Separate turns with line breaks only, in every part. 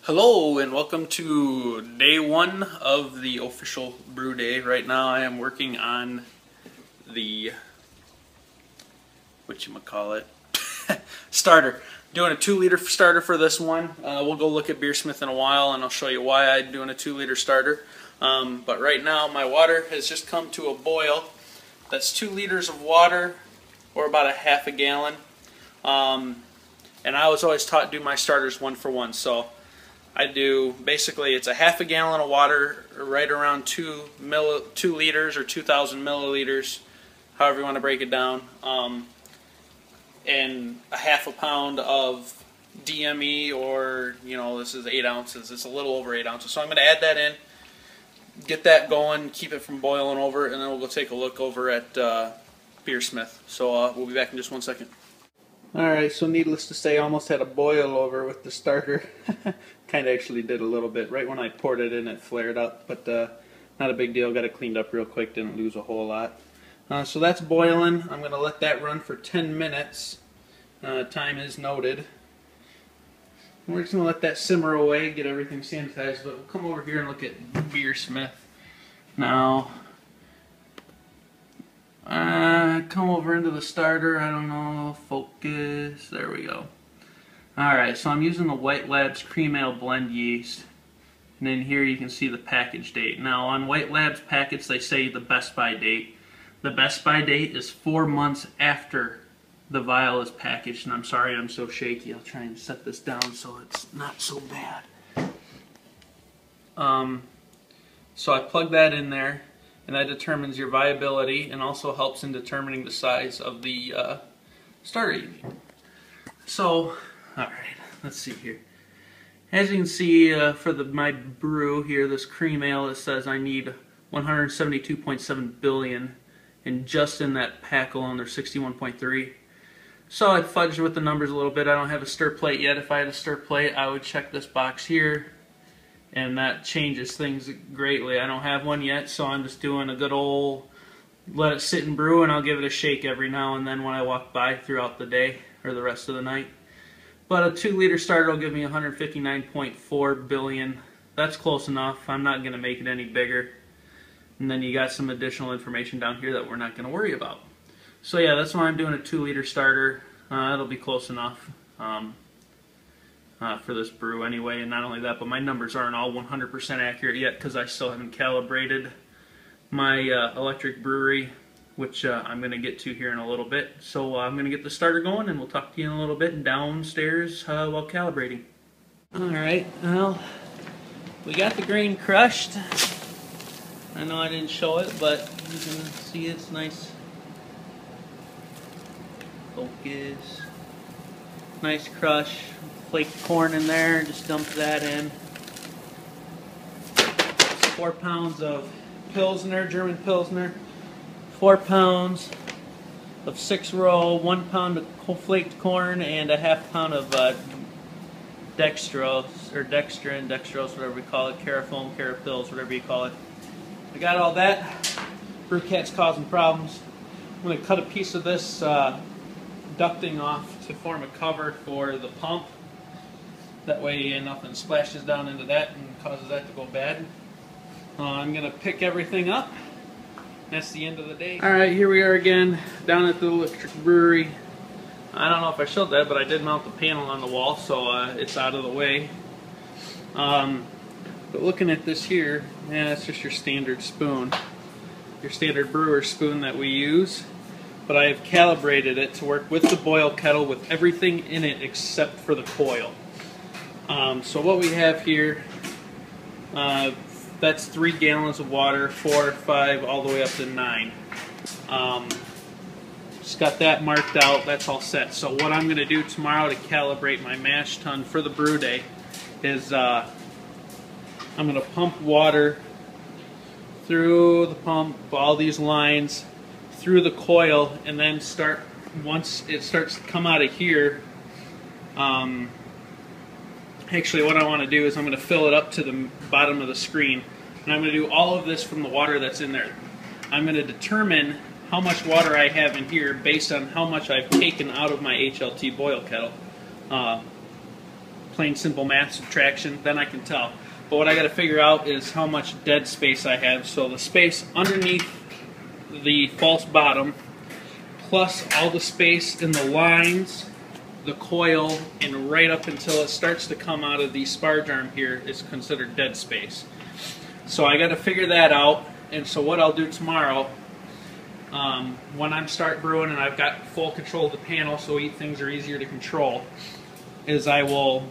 Hello and welcome to day one of the official brew day. Right now I am working on the starter. Doing a 2-liter starter for this one. We'll go look at Beersmith in a while and I'll show you why I'm doing a 2-liter starter. But right now my water has just come to a boil. That's 2 liters of water, or about a half a gallon. And I was always taught to do my starters 1 for 1. So I do, basically it's a half a gallon of water, right around 2 liters or 2,000 milliliters, however you want to break it down, and a half a pound of DME, or, you know, this is 8 ounces, it's a little over 8 ounces. So I'm going to add that in, get that going, keep it from boiling over, and then we'll go take a look over at Beersmith. So we'll be back in just 1 second. Alright, so needless to say, I almost had a boil over with the starter. Kind of actually did a little bit. Right when I poured it in, it flared up, but not a big deal. Got it cleaned up real quick, didn't lose a whole lot. So that's boiling. I'm going to let that run for 10 minutes. Time is noted. We're just going to let that simmer away, get everything sanitized, but we'll come over here and look at Beersmith. Now, come over into the starter, I don't know, focus, there we go. Alright, so I'm using the White Labs Cream Ale Blend yeast, and then here you can see the package date. Now on White Labs packets they say the best by date. The best by date is 4 months after the vial is packaged, and I'm sorry I'm so shaky. I'll try and set this down so it's not so bad. So I plug that in there, and that determines your viability and also helps in determining the size of the starter you need. So, alright, let's see here. As you can see, for my brew here, this cream ale, it says I need 172.7 billion, and just in that pack alone there's 61.3. So I fudged with the numbers a little bit. I don't have a stir plate yet. If I had a stir plate, I would check this box here, and that changes things greatly. I don't have one yet, so I'm just doing a good old let it sit and brew, and I'll give it a shake every now and then when I walk by throughout the day or the rest of the night. But a 2-liter starter will give me 159.4 billion. That's close enough. I'm not going to make it any bigger. And then you got some additional information down here that we're not going to worry about. So yeah, that's why I'm doing a 2-liter starter. It'll be close enough for this brew anyway. And not only that, but my numbers aren't all 100% accurate yet because I still haven't calibrated my electric brewery, which I'm going to get to here in a little bit. So I'm going to get the starter going, and we'll talk to you in a little bit downstairs while calibrating. Alright, well, we got the grain crushed. I know I didn't show it, but you can see it's nice. Focus. Nice crush. Flaked corn in there, just dump that in. 4 pounds of Pilsner, German Pilsner. 4 pounds of 6-row, 1 pound of flaked corn, and a half pound of dextrose, or dextrin, dextrose, whatever we call it, carafoam, carapils, whatever you call it. I got all that. Brew cat's causing problems. I'm going to cut a piece of this ducting off to form a cover for the pump. That way nothing splashes down into that and causes that to go bad. I'm going to pick everything up. That's the end of the day. Alright, here we are again, down at the electric brewery. I don't know if I showed that, but I did mount the panel on the wall, so it's out of the way. But looking at this here, yeah, it's just your standard spoon. Your standard brewer spoon that we use. But I have calibrated it to work with the boil kettle with everything in it except for the coil. So what we have here, that's 3 gallons of water, 4, 5, all the way up to 9. Just got that marked out, that's all set. So what I'm going to do tomorrow to calibrate my mash tun for the brew day is I'm going to pump water through the pump, all these lines, through the coil, and then start, once it starts to come out of here, actually what I want to do is I'm going to fill it up to the bottom of the screen, and I'm going to do all of this from the water that's in there. I'm going to determine how much water I have in here based on how much I've taken out of my HLT boil kettle. plain simple math subtraction, then I can tell. But what I got to figure out is how much dead space I have. So the space underneath the false bottom, plus all the space in the lines, the coil, and right up until it starts to come out of the sparge arm here is considered dead space. So I got to figure that out. And so what I'll do tomorrow, when I start brewing and I've got full control of the panel so things are easier to control, is I will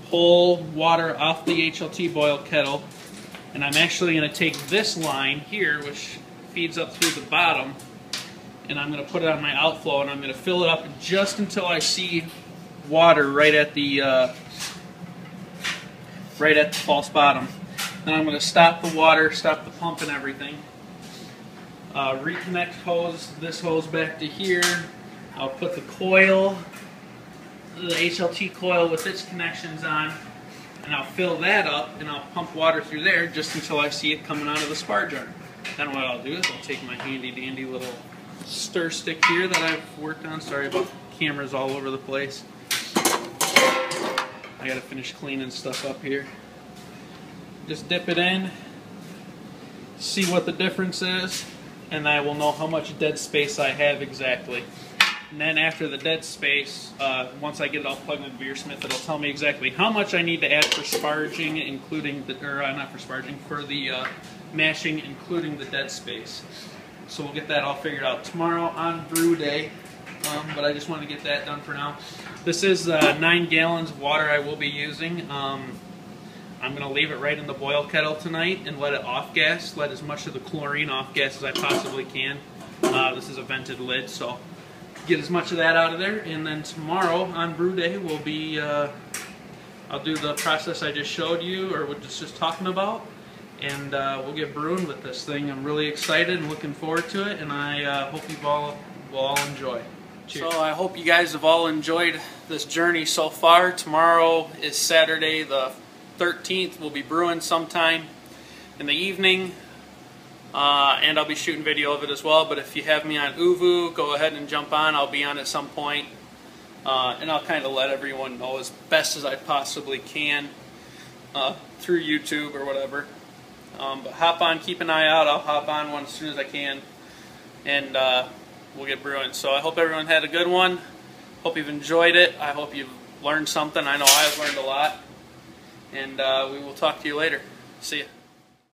pull water off the HLT boil kettle, and I'm actually going to take this line here, which feeds up through the bottom, and I'm going to put it on my outflow, and I'm going to fill it up just until I see water right at the false bottom. Then I'm going to stop the water, stop the pump and everything. Reconnect this hose back to here. I'll put the coil, the HLT coil with its connections on, and I'll fill that up and I'll pump water through there just until I see it coming out of the sparge arm. Then what I'll do is I'll take my handy dandy little stir stick here that I've worked on. Sorry about cameras all over the place. I gotta finish cleaning stuff up here. Just dip it in, see what the difference is, and I will know how much dead space I have exactly. And then after the dead space, once I get it all plugged in the Beersmith, it'll tell me exactly how much I need to add for sparging, including the, not for sparging, for the mashing, including the dead space. So we'll get that all figured out tomorrow on brew day, but I just want to get that done for now. This is 9 gallons of water I will be using. I'm going to leave it right in the boil kettle tonight and let it off gas, let as much of the chlorine off gas as I possibly can. This is a vented lid, so get as much of that out of there, and then tomorrow on brew day will be, I'll do the process I just showed you, or was just talking about, and we'll get brewing with this thing. I'm really excited and looking forward to it, and I hope you all will all enjoy. Cheers. So I hope you guys have all enjoyed this journey so far. Tomorrow is Saturday the 13th. We'll be brewing sometime in the evening, and I'll be shooting video of it as well. But if you have me on Uvu, go ahead and jump on. I'll be on at some point, and I'll kind of let everyone know as best as I possibly can through YouTube or whatever. But hop on, keep an eye out. I'll hop on one as soon as I can, and we'll get brewing. So I hope everyone had a good one. Hope you've enjoyed it. I hope you've learned something. I know I've learned a lot. And we will talk to you later. See ya.